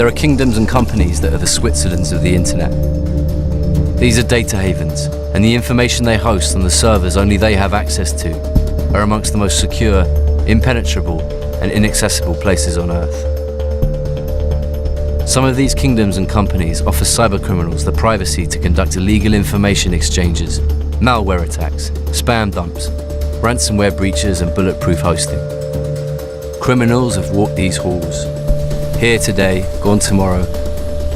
There are kingdoms and companies that are the Switzerlands of the internet. These are data havens, and the information they host on the servers only they have access to are amongst the most secure, impenetrable, and inaccessible places on Earth. Some of these kingdoms and companies offer cybercriminals the privacy to conduct illegal information exchanges, malware attacks, spam dumps, ransomware breaches, and bulletproof hosting. Criminals have walked these halls, here today, gone tomorrow,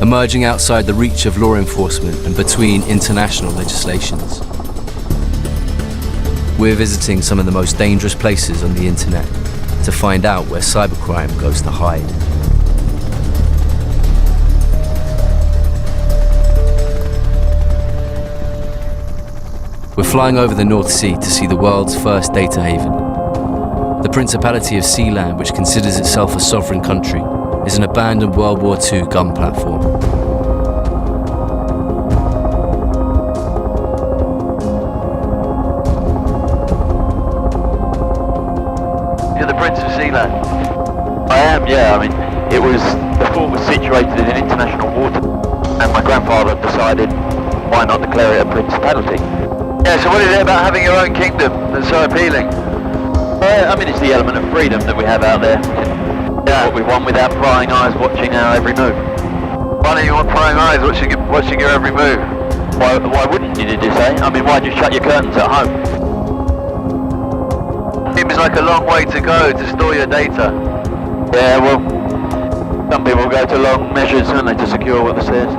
emerging outside the reach of law enforcement and between international legislations. We're visiting some of the most dangerous places on the internet to find out where cybercrime goes to hide. We're flying over the North Sea to see the world's first data haven. The Principality of Sealand, which considers itself a sovereign country, is an abandoned World War II gun platform. You're the Prince of Sealand? I am, yeah. The fort was situated in international water, and my grandfather decided, why not declare it a principality? Yeah, so what is it about having your own kingdom that's so appealing? It's the element of freedom that we have out there. Yeah. What we want without prying eyes watching our every move. Why don't you want prying eyes watching your every move? Why wouldn't you, did you say? Why just shut your curtains at home? Seems like a long way to go to store your data. Yeah, well, some people go to long measures, don't they, to secure what they says.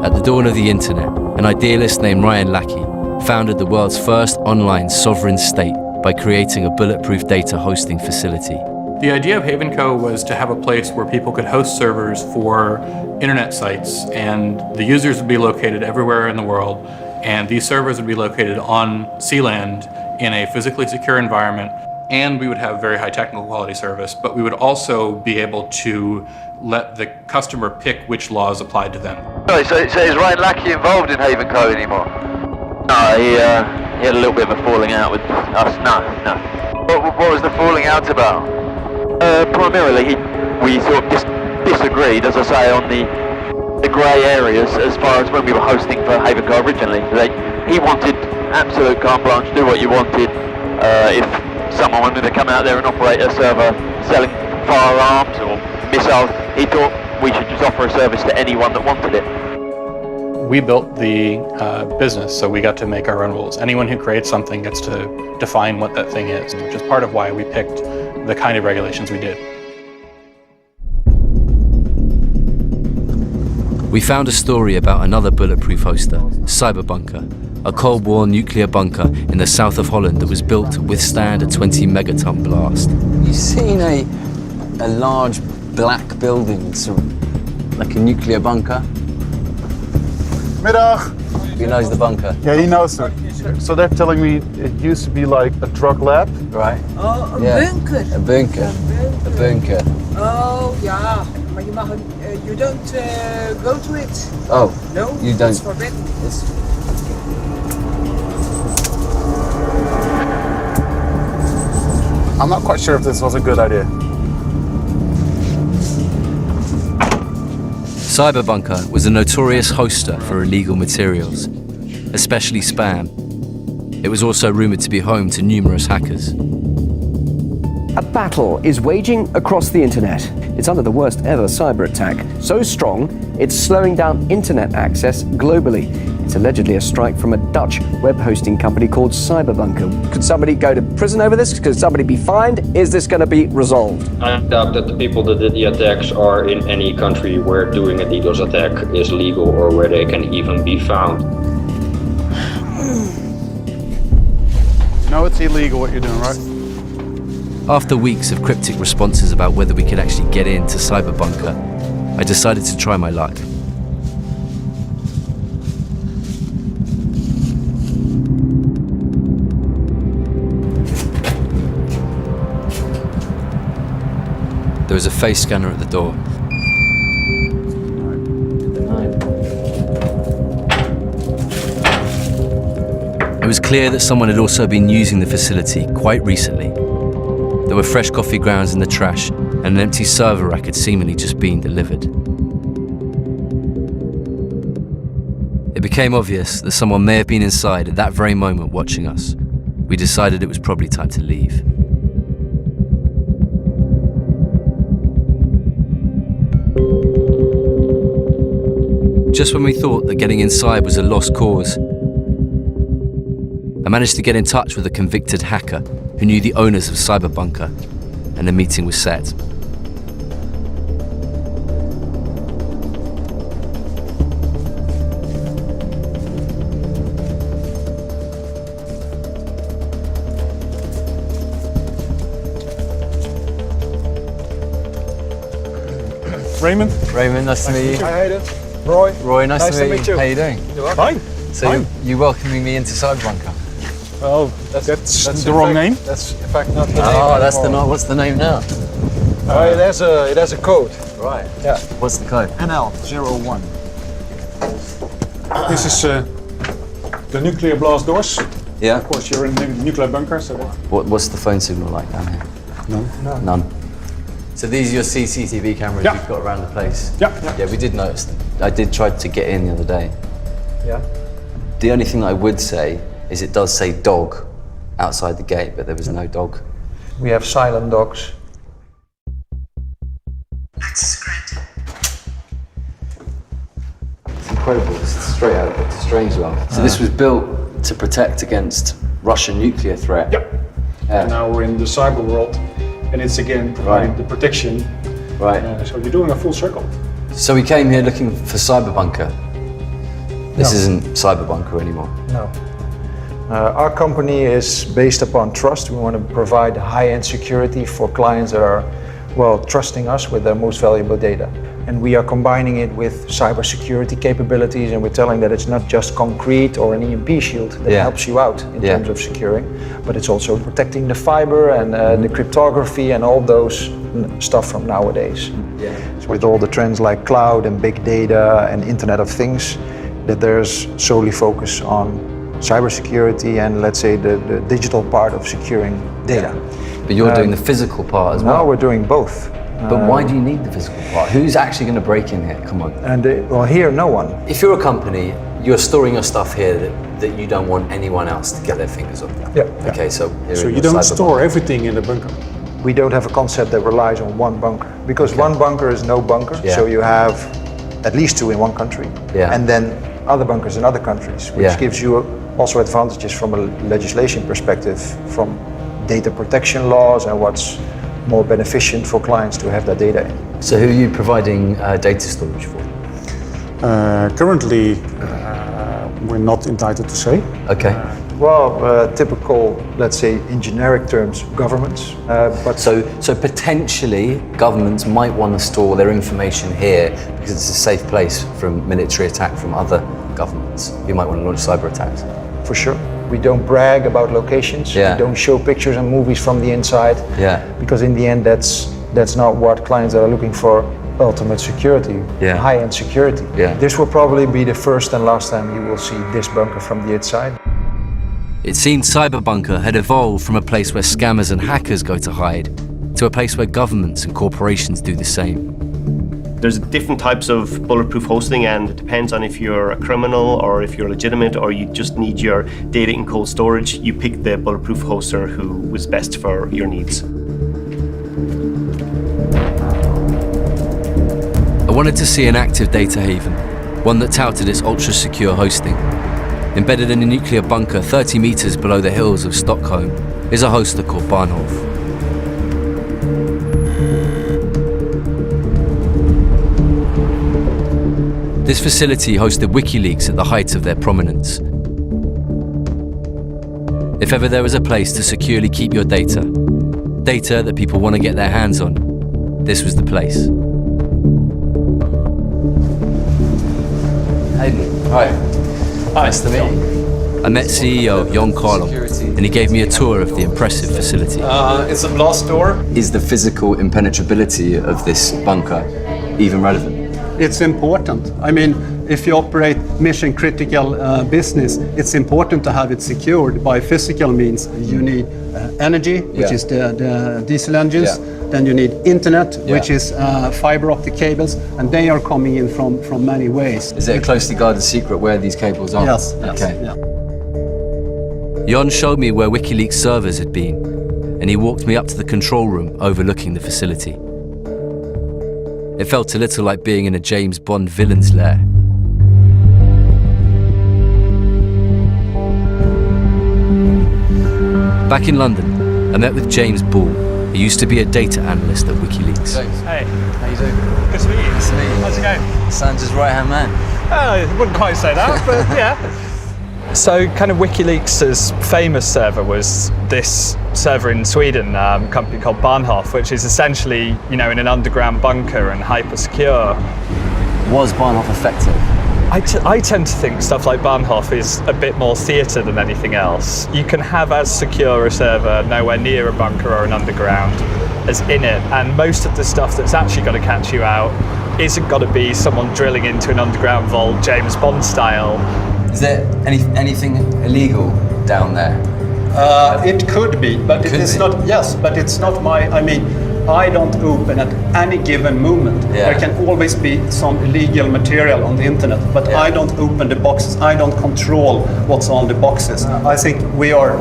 At the dawn of the internet, an idealist named Ryan Lackey founded the world's first online sovereign state by creating a bulletproof data hosting facility. The idea of HavenCo was to have a place where people could host servers for internet sites, and the users would be located everywhere in the world, and these servers would be located on Sealand in a physically secure environment, and we would have very high technical quality service, but we would also be able to let the customer pick which laws applied to them. So is Ryan Lackey involved in HavenCo anymore? No, he had a little bit of a falling out with us. No. What was the falling out about? Primarily, we sort of disagreed, as I say, on the grey areas as far as when we were hosting for HavenCo originally. He wanted absolute carte blanche, do what you wanted. If someone wanted to come out there and operate a server selling firearms or missiles, he thought we should just offer a service to anyone that wanted it. We built the business, so we got to make our own rules. Anyone who creates something gets to define what that thing is, which is part of why we picked the kind of regulations we did. We found a story about another bulletproof hoster, Cyberbunker, a Cold War nuclear bunker in the south of Holland that was built to withstand a 20 megaton blast. You've seen a large black building, like a nuclear bunker? Middag. He knows the bunker. Yeah, he knows it. So they're telling me it used to be like a drug lab. Right. Oh, een bunker. A bunker. A bunker. Oh, ja. Maar you don't go to it. Oh, no, you don't. It's forbidden. I'm not quite sure if this was a good idea. Cyberbunker was a notorious hoster for illegal materials, especially spam. It was also rumored to be home to numerous hackers. A battle is waging across the internet. It's under the worst ever cyber attack. So strong, it's slowing down internet access globally. It's allegedly a strike from a Dutch web hosting company called Cyberbunker. Could somebody go to prison over this? Could somebody be fined? Is this going to be resolved? I doubt that the people that did the attacks are in any country where doing a DDoS attack is legal or where they can even be found. No, it's illegal what you're doing, right? After weeks of cryptic responses about whether we could actually get into Cyberbunker, I decided to try my luck. There was a face scanner at the door. It was clear that someone had also been using the facility quite recently. There were fresh coffee grounds in the trash, and an empty server rack had seemingly just been delivered. It became obvious that someone may have been inside at that very moment watching us. We decided it was probably time to leave. Just when we thought that getting inside was a lost cause, I managed to get in touch with a convicted hacker who knew the owners of Cyberbunker, and the meeting was set. Raymond? Raymond, nice to meet you. Hi, Hayden. Roy? Roy, nice to meet you. How you doing? Fine. So you welcoming me into Cyberbunker? Well, that's the wrong name. That's in fact not the name. Oh, that's the what's the name now? It has a code. Right. Yeah. What's the code? NL01. This is the nuclear blast doors. Yeah. Of course, you're in the nuclear bunker, so that... What's the phone signal like down here? None. So these are your CCTV cameras Yeah. you've got around the place? Yeah. Yeah, we did notice them. I did try to get in the other day. Yeah. The only thing that I would say is it does say dog outside the gate, but there was no dog. We have silent dogs. It's incredible. It's straight out of Dr. Strangelove. So this was built to protect against Russian nuclear threat. Yeah. And now we're in the cyber world, and it's again providing the protection. Right. So you're doing a full circle. So we came here looking for Cyberbunker. This isn't Cyberbunker anymore. No. Our company is based upon trust. We want to provide high-end security for clients that are, well, trusting us with their most valuable data. And we are combining it with cybersecurity capabilities, and we're telling that it's not just concrete or an EMP shield that helps you out in terms of securing, but it's also protecting the fiber and the cryptography and all those stuff from nowadays. So with all the trends like cloud and big data and Internet of Things, that there's solely focus on cybersecurity and, let's say, the digital part of securing data. But you're doing the physical part as well. Now we're doing both. But why do you need the physical part? Who's actually going to break in here? Come on. And well, here, no one. If you're a company, you're storing your stuff here that you don't want anyone else to get their fingers on. Yeah. Okay, so here So in you the don't cyber store bunker. everything in the bunker. We don't have a concept that relies on one bunker, because one bunker is no bunker. Yeah. So you have at least two in one country, and then other bunkers in other countries, which gives you also advantages from a legislation perspective, from data protection laws and what's more beneficent for clients to have that data in. So who are you providing data storage for? Currently, we're not entitled to say. Okay. Well, typical, let's say, in generic terms, governments. But So potentially governments might want to store their information here because it's a safe place from military attack from other governments who might want to launch cyber attacks. for sure, we don't brag about locations. Yeah. We don't show pictures and movies from the inside. Yeah. Because in the end, that's not what clients are looking for. Ultimate security, high-end security. Yeah. This will probably be the first and last time you will see this bunker from the inside. It seemed Cyberbunker had evolved from a place where scammers and hackers go to hide to a place where governments and corporations do the same. There's different types of bulletproof hosting, and it depends on if you're a criminal or if you're legitimate or you just need your data in cold storage. You pick the bulletproof hoster who was best for your needs. I wanted to see an active data haven, one that touted its ultra-secure hosting. Embedded in a nuclear bunker 30 meters below the hills of Stockholm is a hoster called Bahnhof. This facility hosted WikiLeaks at the height of their prominence. If ever there was a place to securely keep your data that people want to get their hands on, this was the place. Hayden, hi. Nice to meet you. I met CEO Jon Carlo, and he gave me a tour of the impressive facility. It's a blast door. Is the physical impenetrability of this bunker even relevant? It's important. I mean, if you operate mission critical business, it's important to have it secured by physical means. You need energy, which is the diesel engines. Then you need internet, which is fiber optic cables, and they are coming in from many ways. Is it a closely guarded secret where these cables are? Yes. Okay. Yeah. Jon showed me where WikiLeaks servers had been, and he walked me up to the control room overlooking the facility. It felt a little like being in a James Bond villain's lair. Back in London, I met with James Ball. He used to be a data analyst at WikiLeaks. Hey. How you doing? Good to meet you. Nice to meet you. How's it going? Sandra's right-hand man. I wouldn't quite say that, but yeah. So kind of WikiLeaks' famous server was this server in Sweden, a company called Bahnhof, which is essentially, in an underground bunker and hyper secure. Was Bahnhof effective? I tend to think stuff like Bahnhof is a bit more theatre than anything else. You can have as secure a server nowhere near a bunker or an underground as in it, and most of the stuff that's actually got to catch you out isn't got to be someone drilling into an underground vault, James Bond style. Is there anything illegal down there? It could be, but it's not. Yes, but it's not my. I don't open at any given moment. Yeah. There can always be some illegal material on the internet, but I don't open the boxes. I don't control what's on the boxes. I think we are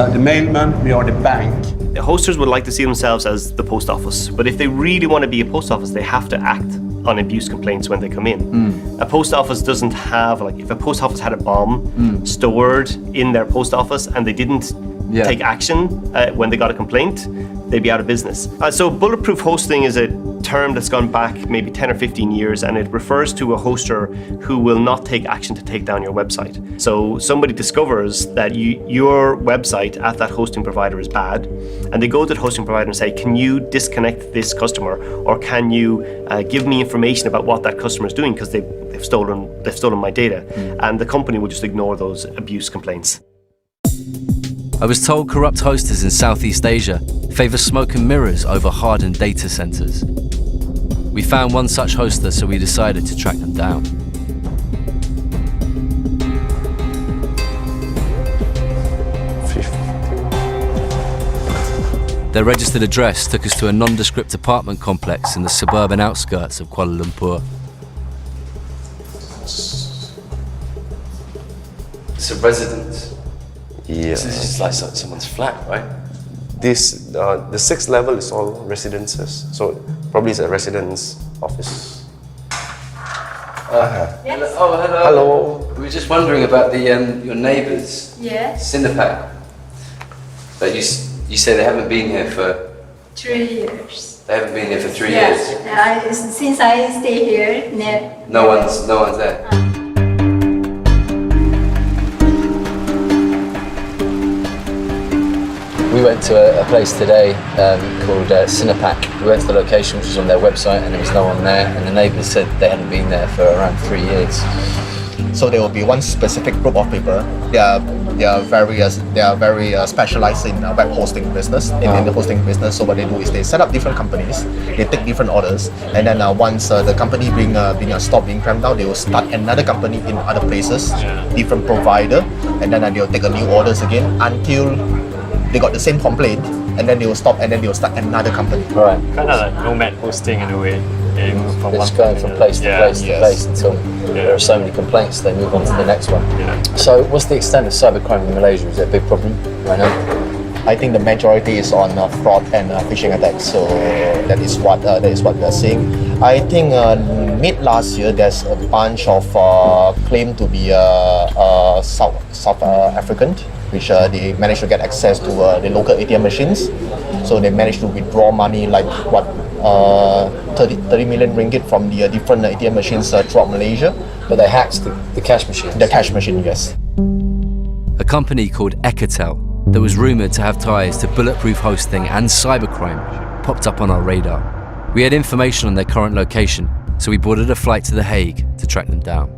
the mailman, we are the bank. The hosters would like to see themselves as the post office, but if they really want to be a post office, they have to act on abuse complaints when they come in. A post office doesn't have, if a post office had a bomb stored in their post office and they didn't take action when they got a complaint, they'd be out of business. So bulletproof hosting is a term that's gone back maybe 10 or 15 years, and it refers to a hoster who will not take action to take down your website. So somebody discovers that your website at that hosting provider is bad, and they go to the hosting provider and say, can you disconnect this customer, or can you give me information about what that customer is doing, because they've stolen my data. And the company will just ignore those abuse complaints. I was told corrupt hosters in Southeast Asia favour smoke and mirrors over hardened data centres. We found one such hoster, so we decided to track them down. Their registered address took us to a nondescript apartment complex in the suburban outskirts of Kuala Lumpur. It's a residence. Yeah. This is like someone's flat, right? This the 6th level is all residences, so probably it's a residence office. Yes. Oh, hello. Hello. We were just wondering about the your neighbours. Yes. Syndicates. But you say they haven't been here for 3 years. They haven't been here for 3 Yes. years. Since I stay here, No one's there. We went to a place today called Sinapac. We went to the location, which was on their website, and there was no one there. And the neighbours said they hadn't been there for around 3 years. So there will be one specific group of people. They are very specialized in web hosting business. In the hosting business, so what they do is they set up different companies. They take different orders, and then once the company being stopped being cramped down, they will start another company in other places, different provider, and then they'll take a new orders again until they got the same complaint, and then they will stop, and then they will start another company. Right. Kind of like nomad hosting in a way. It's going from place to place to place until there are so many complaints, they move on to the next one. So what's the extent of cybercrime in Malaysia? Is it a big problem right now? I think the majority is on fraud and phishing attacks. So that is what we are seeing. I think mid last year there's a bunch of claim to be South African, which they managed to get access to the local ATM machines. So they managed to withdraw money like 30 million ringgit from the different ATM machines throughout Malaysia. But they hacked the cash machine. The cash machine, yes. A company called Ecotel that was rumoured to have ties to bulletproof hosting and cybercrime popped up on our radar. We had information on their current location, so we boarded a flight to The Hague to track them down.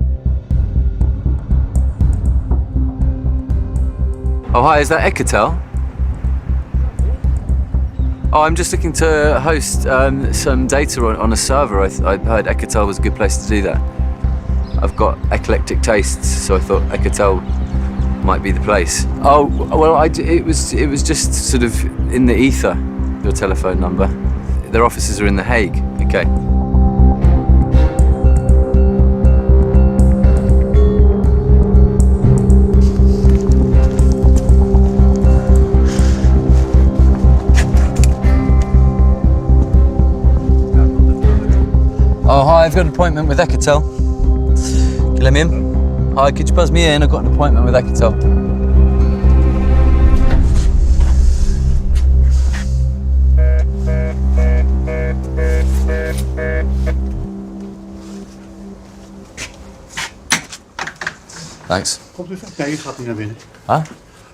Oh, hi, is that Ecotel? Oh, I'm just looking to host some data on a server. I heard Ecotel was a good place to do that. I've got eclectic tastes, so I thought Ecotel might be the place. Oh, well, it was just sort of in the ether, your telephone number. Their offices are in The Hague. Okay. Oh, hi, I've got an appointment with Ecotel. Can you let me in? Hi, could you buzz me in? I've got an appointment with Ecotel. Thanks. Nee, je gaat niet naar binnen. Huh?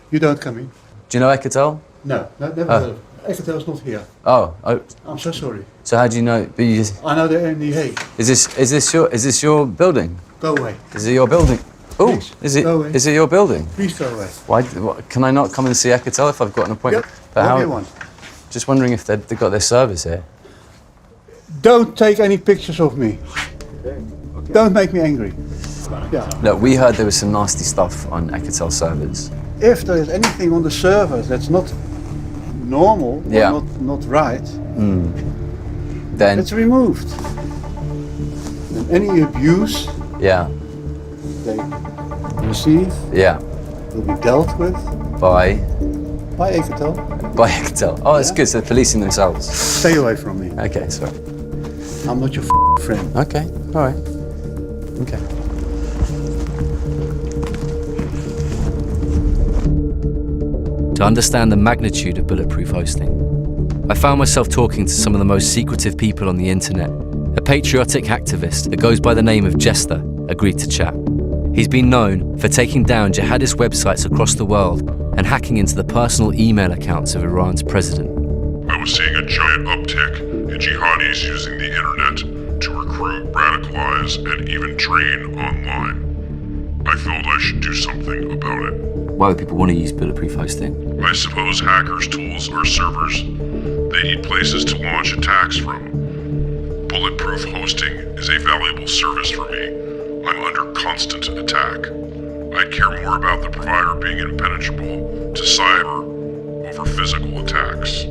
You don't come in. Do you know Ecotel? No, never heard of it. Ecotel is not here. Oh, I'm so sorry. So how do you know? But you just, I know they're in The Hague. is this your building? Go away. Is it your building? Oh, Please, go away. is it your building? Please go away. Why? Can I not come and see Ecotel if I've got an appointment? Yep, But what do you want? Just wondering if they've got their servers here. Don't take any pictures of me. Don't make me angry. Yeah. Look, we heard there was some nasty stuff on Ecotel servers. If there is anything on the servers that's not normal, Yeah. or not right, Then, it's removed. And any abuse yeah, they receive yeah, will be dealt with by Ecotel. Ecotel. Oh, that's good. So they're policing themselves. Stay away from me. Okay, sorry. I'm not your friend. Okay, all right. Okay. To understand the magnitude of bulletproof hosting, I found myself talking to some of the most secretive people on the internet. A patriotic activist that goes by the name of Jester agreed to chat. He's been known for taking down jihadist websites across the world and hacking into the personal email accounts of Iran's president. I was seeing a giant uptick in jihadis using the internet to recruit, radicalize, and even train online. I felt I should do something about it. Why would people want to use bulletproof hosting? I suppose hackers' tools are servers. They need places to launch attacks from. Bulletproof hosting is a valuable service for me. I'm under constant attack. I care more about the provider being impenetrable to cyber over physical attacks.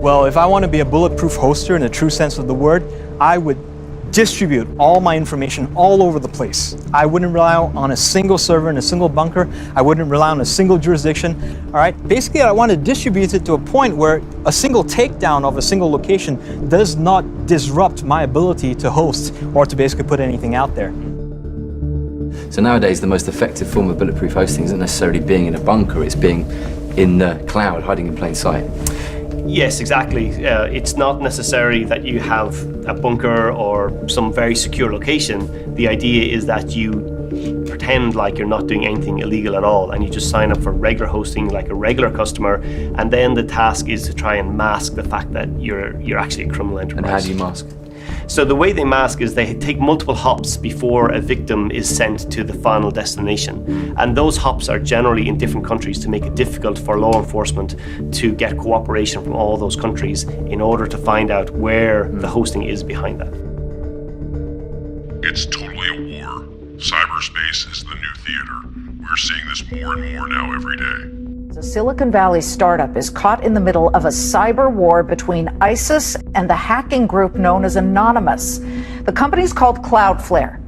Well, if I want to be a bulletproof hoster in the true sense of the word, I would distribute all my information all over the place. I wouldn't rely on a single server in a single bunker. I wouldn't rely on a single jurisdiction. All right. Basically, I want to distribute it to a point where a single takedown of a single location does not disrupt my ability to host or to basically put anything out there. So nowadays, the most effective form of bulletproof hosting isn't necessarily being in a bunker, it's being in the cloud, hiding in plain sight. Yes, exactly. It's not necessary that you have a bunker or some very secure location. The idea is that you pretend like you're not doing anything illegal at all and you just sign up for regular hosting like a regular customer, and then the task is to try and mask the fact that you're actually a criminal enterprise. And how do you mask? So the way they mask is they take multiple hops before a victim is sent to the final destination. And those hops are generally in different countries to make it difficult for law enforcement to get cooperation from all those countries in order to find out where the hosting is behind that. It's totally a war. Cyberspace is the new theater. We're seeing this more and more now every day. A Silicon Valley startup is caught in the middle of a cyber war between ISIS and the hacking group known as Anonymous. The company's called Cloudflare.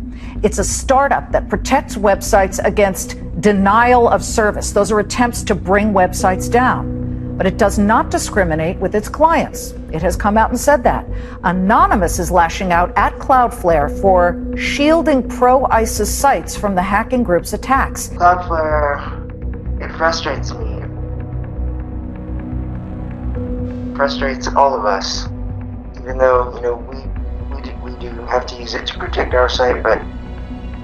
It's a startup that protects websites against denial of service. Those are attempts to bring websites down. But it does not discriminate with its clients. It has come out and said that. Anonymous is lashing out at Cloudflare for shielding pro-ISIS sites from the hacking group's attacks. Cloudflare, it frustrates me. Frustrates all of us, even though we do have to use it to protect our site, but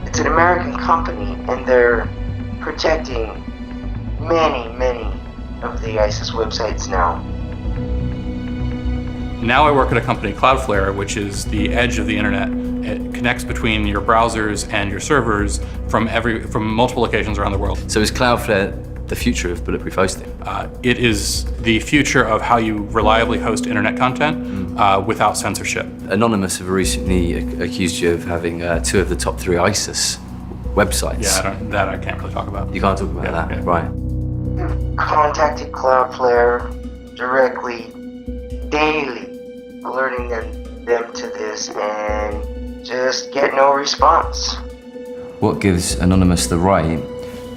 it's an American company and they're protecting many of the ISIS websites now. Now I work at a company, Cloudflare, which is the edge of the internet. It connects between your browsers and your servers from multiple locations around the world. So is Cloudflare the future of bulletproof hosting? It is the future of how you reliably host internet content without censorship. Anonymous have recently accused you of having 2 of the top 3 ISIS websites. Yeah, that I can't really talk about. You can't talk about that, right? Contacted Cloudflare directly, daily, alerting them to this, and just get no response. What gives Anonymous the right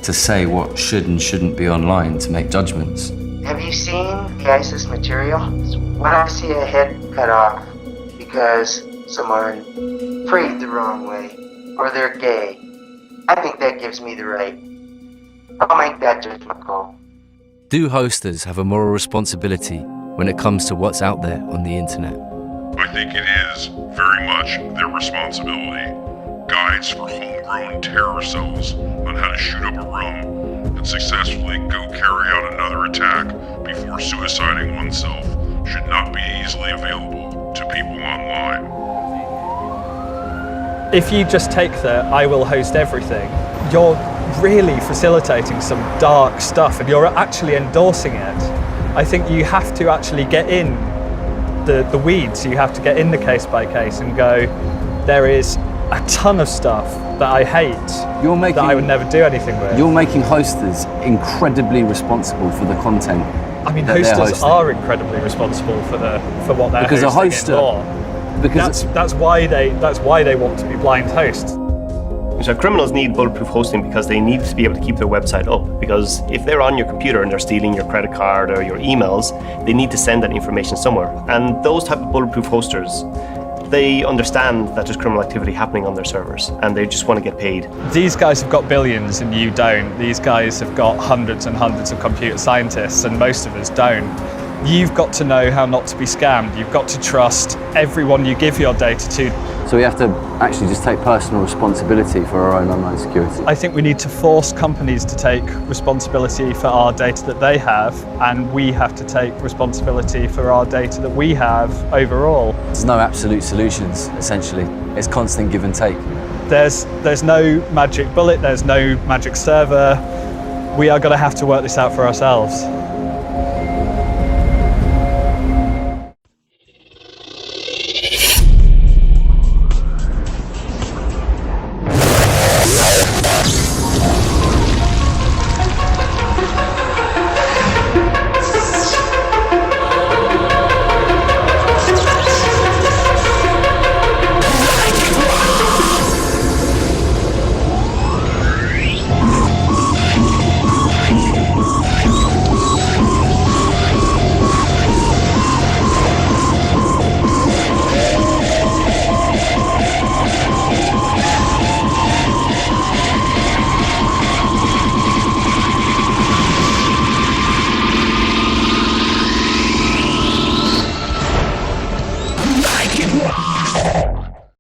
to say what should and shouldn't be online to make judgments? Have you seen the ISIS material? When I see a head cut off because someone prayed the wrong way, or they're gay, I think that gives me the right. I'll make that judgment call. Do hosters have a moral responsibility when it comes to what's out there on the internet? I think it is very much their responsibility. Guides for homegrown terror cells on how to shoot up a room and successfully go carry out another attack before suiciding oneself should not be easily available to people online. If you just take the "I will host everything," you're really facilitating some dark stuff and you're actually endorsing it. I think you have to actually get in the weeds. You have to get in the case by case and go, there is a ton of stuff that I hate that I would never do anything with. You're making hosters incredibly responsible for the content. I mean, hosters are incredibly responsible for what they're because hosting a hoster, in law. because that's why they want to be blind hosts. So criminals need bulletproof hosting because they need to be able to keep their website up. Because if they're on your computer and they're stealing your credit card or your emails, they need to send that information somewhere. And those type of bulletproof hosters, they understand that there's criminal activity happening on their servers and they just want to get paid. These guys have got billions and you don't. These guys have got hundreds and hundreds of computer scientists and most of us don't. You've got to know how not to be scammed. You've got to trust everyone you give your data to. So we have to actually just take personal responsibility for our own online security. I think we need to force companies to take responsibility for our data that they have, and we have to take responsibility for our data that we have overall. There's no absolute solutions, essentially. It's constant give and take. There's no magic bullet, there's no magic server. We are going to have to work this out for ourselves.